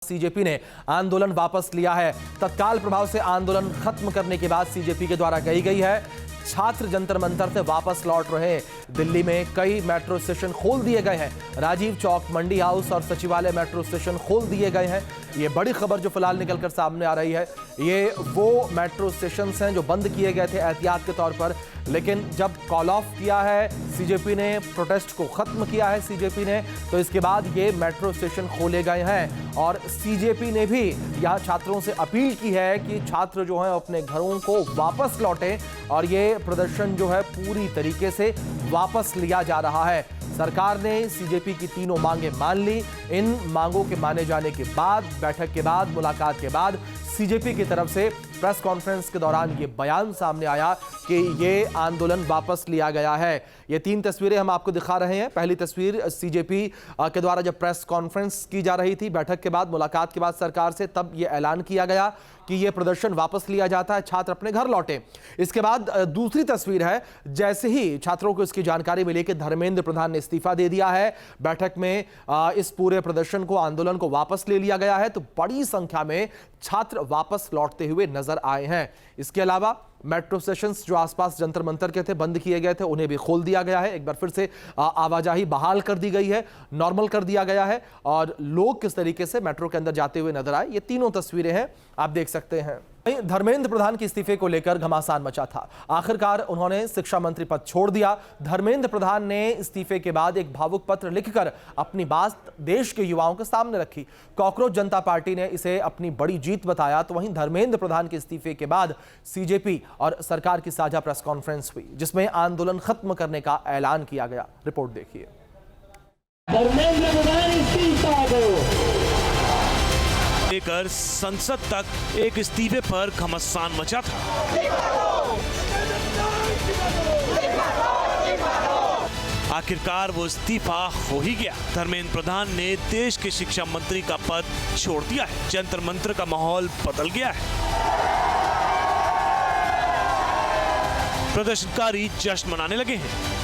CJP ने आंदोलन वापस लिया है। तत्काल प्रभाव से आंदोलन खत्म करने के बाद सीजेपी के द्वारा कही गई है छात्र जंतर मंतर से वापस लौट रहे हैं। दिल्ली में कई मेट्रो स्टेशन खोल दिए गए हैं। राजीव चौक, मंडी हाउस और सचिवालय मेट्रो स्टेशन खोल दिए गए हैं। ये बड़ी खबर जो फिलहाल निकलकर सामने आ रही है। ये वो मेट्रो स्टेशन हैं जो बंद किए गए थे एहतियात के तौर पर, लेकिन जब कॉल ऑफ किया है सीजेपी ने, प्रोटेस्ट को खत्म किया है सीजेपी ने, तो इसके बाद ये मेट्रो स्टेशन खोले गए हैं। और सीजेपी ने भी यहाँ छात्रों से अपील की है कि छात्र जो हैं अपने घरों को वापस लौटें और ये प्रदर्शन जो है पूरी तरीके से वापस लिया जा रहा है। सरकार ने सीजेपी की तीनों मांगें मान ली। इन मांगों के माने जाने के बाद, बैठक के बाद, मुलाकात के बाद सीजेपी की तरफ से प्रेस कॉन्फ्रेंस के दौरान ये बयान सामने आया कि ये आंदोलन वापस लिया गया है। ये तीन तस्वीरें हम आपको दिखा रहे हैं। पहली तस्वीर सीजेपी के द्वारा जब प्रेस कॉन्फ्रेंस की जा रही थी, बैठक के बाद, मुलाकात के बाद सरकार से, तब ये ऐलान किया गया कि ये प्रदर्शन वापस लिया जाता है, छात्र अपने घर लौटे। इसके बाद दूसरी तस्वीर है, जैसे ही छात्रों को इसकी जानकारी मिली कि धर्मेंद्र प्रधान ने इस्तीफा दे दिया है, बैठक में इस पूरे प्रदर्शन को, आंदोलन को वापस ले लिया गया है, तो बड़ी संख्या में छात्र वापस लौटते हुए नजर आए हैं। इसके अलावा मेट्रो स्टेशंस जो आसपास जंतर मंतर के थे, बंद किए गए थे, उन्हें भी खोल दिया गया है। एक बार फिर से आवाजाही बहाल कर दी गई है, नॉर्मल कर दिया गया है और लोग किस तरीके से मेट्रो के अंदर जाते हुए नजर आए, ये तीनों तस्वीरें हैं, आप देख सकते हैं। धर्मेंद्र प्रधान के इस्तीफे को लेकर घमासान मचा था। आखिरकार उन्होंने शिक्षा मंत्री पद छोड़ दिया। धर्मेंद्र प्रधान ने इस्तीफे के बाद एक भावुक पत्र लिखकर अपनी बात देश के युवाओं के सामने रखी। कॉकरोच जनता पार्टी ने इसे अपनी बड़ी जीत बताया। तो वहीं धर्मेंद्र प्रधान के इस्तीफे के बाद सीजेपी और सरकार की साझा प्रेस कॉन्फ्रेंस हुई, जिसमें आंदोलन खत्म करने का ऐलान किया गया। रिपोर्ट देखिए। धर्मेंद्र प्रधान इस्तीफा दो लेकर संसद तक एक इस्तीफे पर घमासान मचा था। आखिरकार वो इस्तीफा हो ही गया। धर्मेंद्र प्रधान ने देश के शिक्षा मंत्री का पद छोड़ दिया है। जंतर मंतर का माहौल बदल गया है। प्रदर्शनकारी जश्न मनाने लगे हैं।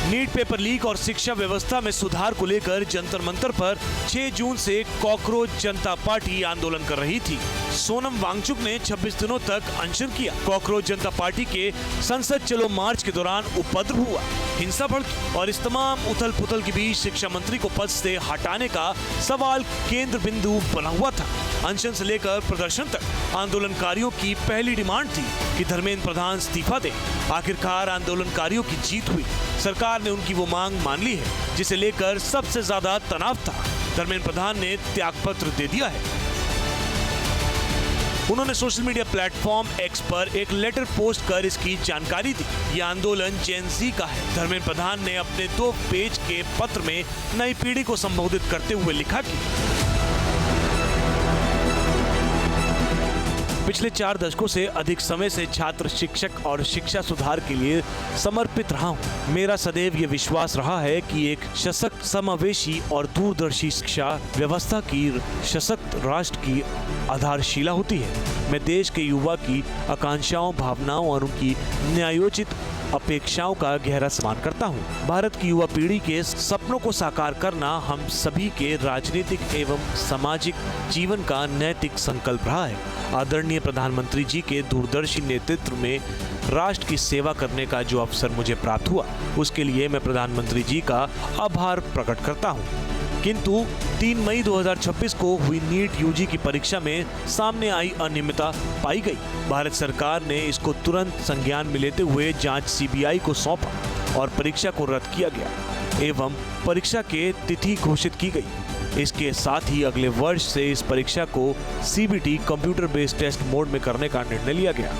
नीट पेपर लीक और शिक्षा व्यवस्था में सुधार को लेकर जंतर मंतर पर 6 जून से कॉकरोच जनता पार्टी आंदोलन कर रही थी। सोनम वांगचुक ने 26 दिनों तक अनशन किया। कॉकरोच जनता पार्टी के संसद चलो मार्च के दौरान उपद्रव हुआ, हिंसा भड़की और इस तमाम उथल पुथल के बीच शिक्षा मंत्री को पद से हटाने का सवाल केंद्र बिंदु बना हुआ था। अनशन से लेकर प्रदर्शन तक आंदोलनकारियों की पहली डिमांड थी कि धर्मेंद्र प्रधान इस्तीफा दे। आखिरकार आंदोलनकारियों की जीत हुई। सरकार ने उनकी वो मांग मान ली है जिसे लेकर सबसे ज्यादा तनाव था। धर्मेंद्र प्रधान ने त्यागपत्र दे दिया है। उन्होंने सोशल मीडिया प्लेटफॉर्म एक्स पर एक लेटर पोस्ट कर इसकी जानकारी दी। ये आंदोलन जेन ज़ी का है। धर्मेंद्र प्रधान ने अपने 2 पेज के पत्र में नई पीढ़ी को संबोधित करते हुए लिखा कि पिछले 4 दशकों से अधिक समय से छात्र, शिक्षक और शिक्षा सुधार के लिए समर्पित रहा हूँ। मेरा सदैव ये विश्वास रहा है कि एक सशक्त, समावेशी और दूरदर्शी शिक्षा व्यवस्था की सशक्त राष्ट्र की आधारशिला होती है। मैं देश के युवा की आकांक्षाओं, भावनाओं और उनकी न्यायोचित अपेक्षाओं का गहरा सम्मान करता हूँ। भारत की युवा पीढ़ी के सपनों को साकार करना हम सभी के राजनीतिक एवं सामाजिक जीवन का नैतिक संकल्प रहा है। आदरणीय प्रधानमंत्री जी के दूरदर्शी नेतृत्व में राष्ट्र की सेवा करने का जो अवसर मुझे प्राप्त हुआ, उसके लिए मैं प्रधानमंत्री जी का आभार प्रकट करता हूँ। किंतु 3 मई 2026 को हुई नीट यूजी की परीक्षा में सामने आई अनियमितता पाई गई। भारत सरकार ने इसको तुरंत संज्ञान में लेते हुए जांच सीबीआई को सौंपा और परीक्षा को रद्द किया गया एवं परीक्षा के तिथि घोषित की गई। इसके साथ ही अगले वर्ष से इस परीक्षा को CBT computer based test mode में करने का निर्णय लिया गया।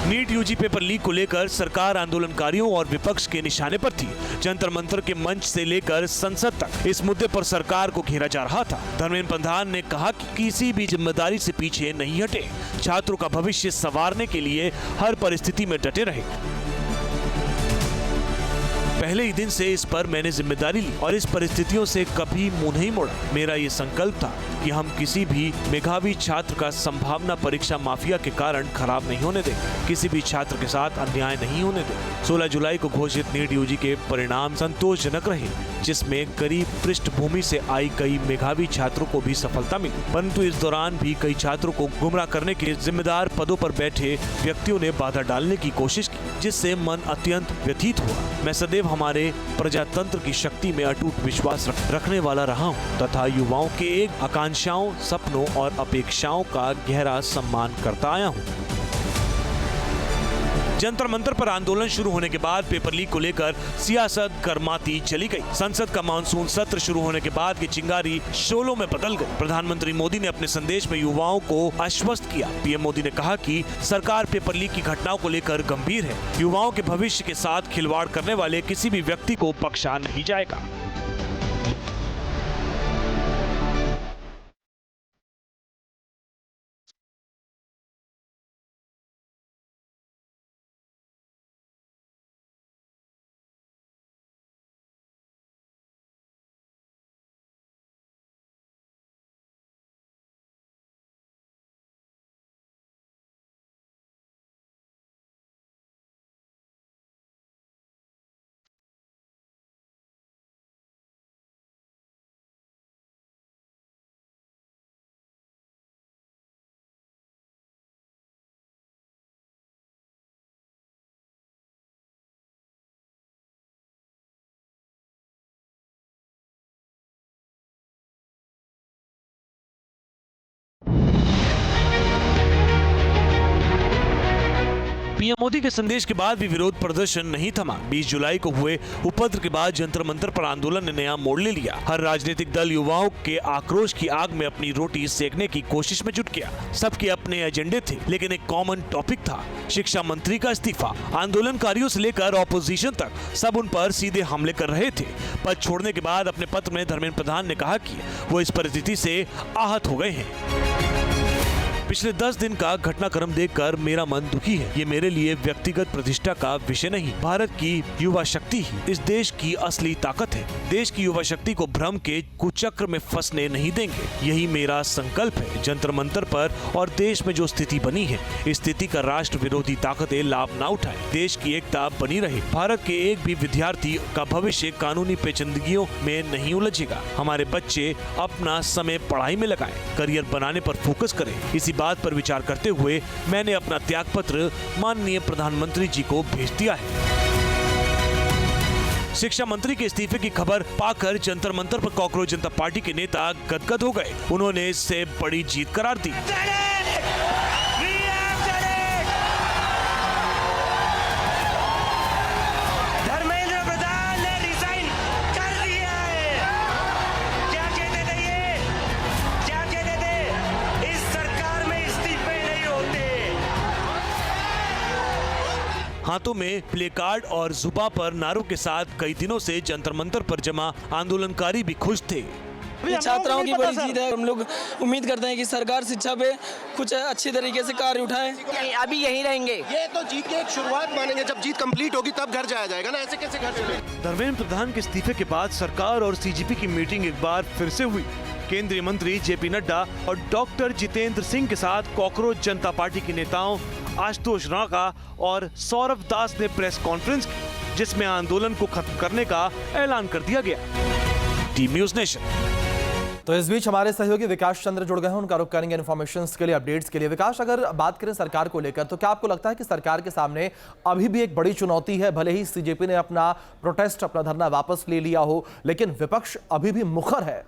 नीट यूजी पेपर लीक को लेकर सरकार आंदोलनकारियों और विपक्ष के निशाने पर थी। जंतर मंतर के मंच से लेकर संसद तक इस मुद्दे पर सरकार को घेरा जा रहा था। धर्मेंद्र प्रधान ने कहा कि किसी भी जिम्मेदारी से पीछे नहीं हटे, छात्रों का भविष्य संवारने के लिए हर परिस्थिति में डटे रहे। पहले ही दिन से इस पर मैंने जिम्मेदारी ली और इस परिस्थितियों से कभी मुंह नहीं मोड़ा। मेरा ये संकल्प था कि हम किसी भी मेधावी छात्र का संभावना परीक्षा माफिया के कारण खराब नहीं होने देंगे, किसी भी छात्र के साथ अन्याय नहीं होने देंगे। 16 जुलाई को घोषित नीट यूजी के परिणाम संतोषजनक रहे, जिसमें गरीब पृष्ठभूमि से आई कई मेधावी छात्रों को भी सफलता मिली, परंतु इस दौरान भी कई छात्रों को गुमराह करने के जिम्मेदार पदों पर बैठे व्यक्तियों ने बाधा डालने की कोशिश की, जिससे मन अत्यंत व्यथित हुआ। मैं सदैव हमारे प्रजातंत्र की शक्ति में अटूट विश्वास रखने वाला रहा हूँ तथा युवाओं के एक आकांक्षाओं, सपनों और अपेक्षाओं का गहरा सम्मान करता आया हूँ। जंतर मंतर पर आंदोलन शुरू होने के बाद पेपर लीक को लेकर सियासत गर्माती चली गई। संसद का मानसून सत्र शुरू होने के बाद की चिंगारी शोलों में बदल गई। प्रधानमंत्री मोदी ने अपने संदेश में युवाओं को आश्वस्त किया। पीएम मोदी ने कहा कि सरकार पेपर लीक की घटनाओं को लेकर गंभीर है। युवाओं के भविष्य के साथ खिलवाड़ करने वाले किसी भी व्यक्ति को बख्शा नहीं जाएगा। पीएम मोदी के संदेश के बाद भी विरोध प्रदर्शन नहीं थमा। 20 जुलाई को हुए उपद्रव के बाद जंतर मंतर पर आंदोलन ने नया मोड़ ले लिया। हर राजनीतिक दल युवाओं के आक्रोश की आग में अपनी रोटी सेकने की कोशिश में जुट गया। सबके अपने एजेंडे थे, लेकिन एक कॉमन टॉपिक था, शिक्षा मंत्री का इस्तीफा। आंदोलनकारियों से लेकर ऑपोजिशन तक सब उन पर सीधे हमले कर रहे थे। पद छोड़ने के बाद अपने पत्र में धर्मेंद्र प्रधान ने कहा कि वो इस परिस्थिति से आहत हो गए हैं। पिछले 10 दिन का घटनाक्रम देखकर मेरा मन दुखी है। ये मेरे लिए व्यक्तिगत प्रतिष्ठा का विषय नहीं, भारत की युवा शक्ति ही इस देश की असली ताकत है। देश की युवा शक्ति को भ्रम के कुचक्र में फंसने नहीं देंगे, यही मेरा संकल्प है। जंतर मंतर पर और देश में जो स्थिति बनी है, इस स्थिति का राष्ट्र विरोधी ताकतें लाभ न उठाए, देश की एकता बनी रहे। भारत के एक भी विद्यार्थी का भविष्य कानूनी पेचीदगियों में नहीं उलझेगा। हमारे बच्चे अपना समय पढ़ाई में लगाएं, करियर बनाने पर फोकस करें। इसी बात पर विचार करते हुए मैंने अपना त्यागपत्र माननीय प्रधानमंत्री जी को भेज दिया है। शिक्षा मंत्री के इस्तीफे की खबर पाकर जंतर मंतर पर कॉकरोच जनता पार्टी के नेता गदगद हो गए। उन्होंने इसे बड़ी जीत करार दी। धर्मेंद्र प्रधान ने रिजाइन कर दिया है। क्या कहते थे ये? क्या कहते थे? इस सरकार में इस्तीफे नहीं होते। हाथों में प्ले कार्ड और जुबा पर नारों के साथ कई दिनों से जंतर मंतर पर जमा आंदोलनकारी भी खुश थे। छात्राओं की बड़ी जीत है। हम लोग उम्मीद करते हैं कि सरकार शिक्षा पे कुछ अच्छी तरीके से कार्य उठाए। अभी यहीं रहेंगे। ये तो जीत की एक शुरुआत मानेंगे, जब जीत कंप्लीट होगी तब घर जाया जाएगा ना, ऐसे कैसे घर चलेगा। धर्मेंद्र प्रधान के इस्तीफे के बाद सरकार और सीजीपी की मीटिंग एक बार फिर से हुई। केंद्रीय मंत्री जेपी नड्डा और डॉक्टर जितेंद्र सिंह के साथ कॉकरोच जनता पार्टी के नेताओं आशुतोष राणा और सौरभ दास ने प्रेस कॉन्फ्रेंस की, जिसमें आंदोलन को खत्म करने का ऐलान कर दिया गया। Team news nation. तो इस बीच हमारे सहयोगी विकास चंद्र जुड़ गए हैं, उनका रुख करेंगे इन्फॉर्मेशन के लिए, अपडेट्स के लिए। विकास, अगर बात करें सरकार को लेकर, तो क्या आपको लगता है कि सरकार के सामने अभी भी एक बड़ी चुनौती है? भले ही सीजेपी ने अपना प्रोटेस्ट, अपना धरना वापस ले लिया हो, लेकिन विपक्ष अभी भी मुखर है।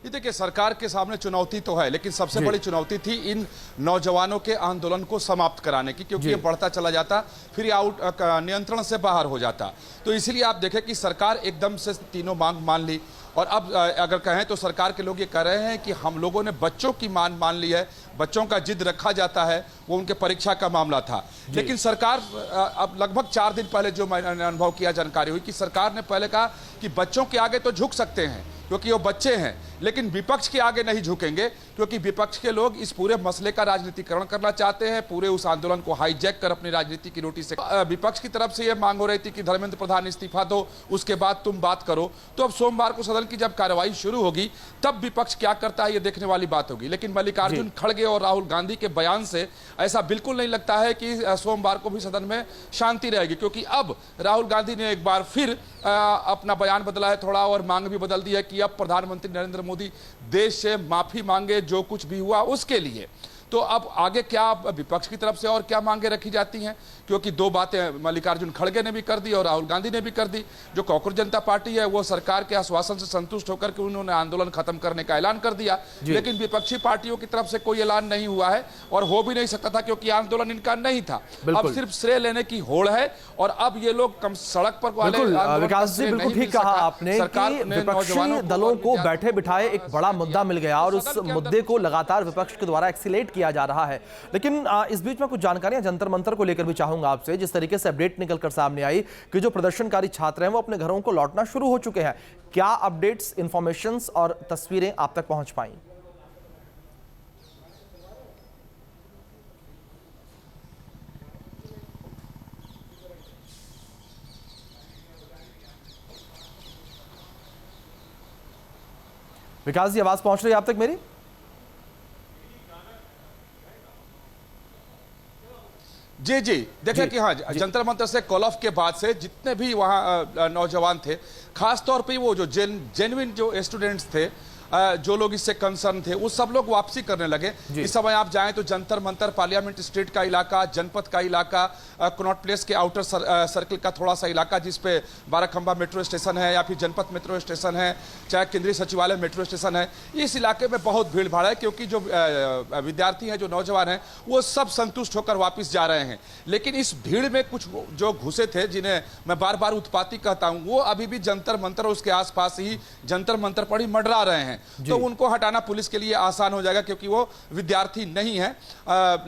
ये देखिए, सरकार के सामने चुनौती तो है, लेकिन सबसे बड़ी चुनौती थी इन नौजवानों के आंदोलन को समाप्त कराने की, क्योंकि ये बढ़ता चला जाता, फिर नियंत्रण से बाहर हो जाता। तो इसीलिए आप देखें कि सरकार एकदम से तीनों मांग मान ली। और अब अगर कहें तो सरकार के लोग ये कह रहे हैं कि हम लोगों ने बच्चों की मांग मान ली है, बच्चों का जिद रखा जाता है, वो उनके परीक्षा का मामला था। लेकिन सरकार अब लगभग 4 दिन पहले जो मैंने अनुभव किया, जानकारी हुई कि सरकार ने पहले कहा कि बच्चों के आगे तो झुक सकते हैं क्योंकि वो बच्चे हैं, लेकिन विपक्ष के आगे नहीं झुकेंगे, क्योंकि विपक्ष के लोग इस पूरे मसले का राजनीतिकरण करना चाहते हैं, पूरे उस आंदोलन को हाईजैक कर अपनी राजनीति की रोटी से। विपक्ष की तरफ से यह मांग हो रही थी कि धर्मेंद्र प्रधान इस्तीफा दो, उसके बाद तुम बात करो। तो अब सोमवार को सदन की जब कार्रवाई शुरू होगी तब विपक्ष क्या करता है ये देखने वाली बात होगी। लेकिन मल्लिकार्जुन खड़गे और राहुल गांधी के बयान से ऐसा बिल्कुल नहीं लगता है कि सोमवार को भी सदन में शांति रहेगी, क्योंकि अब राहुल गांधी ने एक बार फिर अपना बयान बदला है थोड़ा, और मांग भी बदल दी है कि अब प्रधानमंत्री नरेंद्र मोदी देश से माफी मांगे जो कुछ भी हुआ उसके लिए। तो अब आगे क्या विपक्ष की तरफ से और क्या मांगे रखी जाती हैं, क्योंकि दो बातें मल्लिकार्जुन खड़गे ने भी कर दी और राहुल गांधी ने भी कर दी। जो कांग्रेस जनता पार्टी है वो सरकार के आश्वासन से संतुष्ट होकर के उन्होंने आंदोलन खत्म करने का ऐलान कर दिया, लेकिन विपक्षी पार्टियों की तरफ से कोई ऐलान नहीं हुआ है और हो भी नहीं सकता था, क्योंकि आंदोलन इनका नहीं था। अब सिर्फ श्रेय लेने की होड़ है और अब ये लोग कम सड़क पर विकास जी बिल्कुल ठीक कहा आपने कि विपक्षी दलों को बैठे बिठाए एक बड़ा मुद्दा मिल गया और उस मुद्दे को लगातार विपक्ष के द्वारा एक्सीलेट किया जा रहा है। लेकिन इस बीच में कुछ जानकारियां जंतर मंतर को लेकर भी चाहूंगा आपसे। जिस तरीके से अपडेट निकलकर सामने आई कि जो प्रदर्शनकारी छात्र हैं वो अपने घरों को लौटना शुरू हो चुके हैं, क्या अपडेट्स, इंफॉर्मेशंस और तस्वीरें आप तक पहुंच पाई? विकास जी आवाज पहुंच रही है आप तक मेरी? जी जी देखिए कि हाँ, जंतर मंतर से कॉल ऑफ के बाद से जितने भी वहाँ नौजवान थे, खासतौर पे वो जो जेन्युइन जो स्टूडेंट्स थे, जो लोग इससे कंसर्न थे, वो सब लोग वापसी करने लगे। इस समय आप जाएं तो जंतर मंतर, पार्लियामेंट स्ट्रीट का इलाका, जनपद का इलाका, कनॉट प्लेस के आउटर सर्किल का थोड़ा सा इलाका जिसपे बाराखंबा मेट्रो स्टेशन है या फिर जनपद मेट्रो स्टेशन है, चाहे केंद्रीय सचिवालय मेट्रो स्टेशन है, इस इलाके में बहुत भीड़ भाड़ है, क्योंकि जो विद्यार्थी हैं, जो नौजवान हैं, वो सब संतुष्ट होकर वापस जा रहे हैं। लेकिन इस भीड़ में कुछ जो घुसे थे, जिन्हें मैं बार बार उत्पाती कहता हूं, वो अभी भी जंतर मंतर और उसके आसपास ही जंतर मंतर पर ही मंडरा रहे हैं। तो उनको हटाना पुलिस के लिए आसान हो जाएगा, क्योंकि वो विद्यार्थी नहीं है।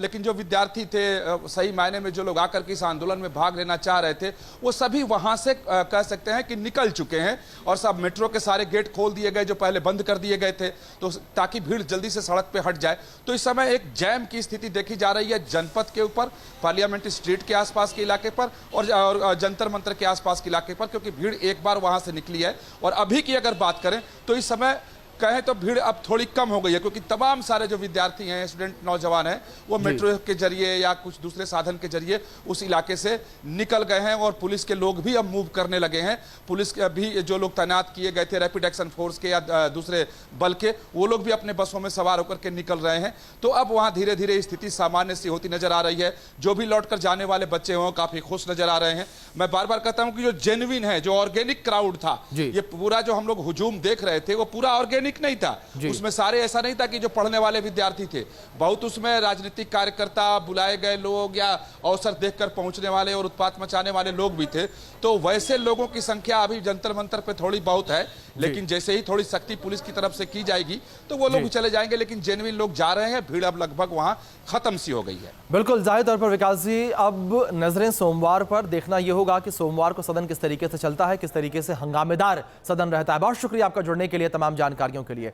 लेकिन जो विद्यार्थी थे, सही मायने में जो लोग आकर के इस आंदोलन में भाग लेना चाह रहे थे, वो सभी वहां से कह सकते हैं कि निकल चुके हैं और सब मेट्रो के सारे गेट खोल दिए गए जो पहले बंद कर दिए गए थे, तो ताकि भीड़ जल्दी से सड़क पे हट जाए। तो इस समय एक जैम की स्थिति देखी जा रही है जनपद के ऊपर, पार्लियामेंट स्ट्रीट के आसपास के इलाके पर और जंतर मंतर के आसपास के इलाके पर, क्योंकि भीड़ एक बार वहां से निकली है। और अभी की अगर बात करें तो इस समय कहें तो भीड़ अब थोड़ी कम हो गई है, क्योंकि तमाम सारे जो विद्यार्थी हैं, स्टूडेंट, नौजवान हैं, वो मेट्रो के जरिए या कुछ दूसरे साधन के जरिए उस इलाके से निकल गए हैं और पुलिस के लोग भी अब मूव करने लगे हैं। पुलिस के भी जो लोग तैनात किए गए थे रैपिड एक्शन फोर्स के या दूसरे बल के, वो लोग भी अपने बसों में सवार होकर के निकल रहे हैं। तो अब वहाँ धीरे धीरे स्थिति सामान्य सी होती नजर आ रही है। जो भी लौट कर जाने वाले बच्चे हों काफी खुश नजर आ रहे हैं। मैं बार बार कहता हूँ कि जो जेन्युइन है, जो ऑर्गेनिक क्राउड था, ये पूरा जो हम लोग हुजूम देख रहे थे वो पूरा ऑर्गेनिक नहीं था। उसमें सारे ऐसा नहीं था कि जो पढ़ने वाले विद्यार्थी थे, बहुत उसमें राजनीतिक कार्यकर्ता, बुलाए गए लोग या अवसर देखकर पहुंचने वाले और उत्पात मचाने वाले लोग भी थे। तो वैसे लोगों की संख्या अभी जंतर मंतर पे थोड़ी बहुत है, लेकिन जैसे ही थोड़ी सख्ती पुलिस की तरफ से की जाएगी तो वो लोग भी चले जाएंगे। लेकिन जेन्युइन लोग जा रहे हैं, भीड़ अब लगभग वहां खत्म सी हो गई है। बिल्कुल जाहिर तौर पर विकास जी, अब नजरें सोमवार पर, देखना यह होगा कि सोमवार को सदन किस तरीके से चलता है, किस तरीके से हंगामेदार सदन रहता है। बहुत शुक्रिया आपका जुड़ने के लिए, तमाम जानकारियों के लिए।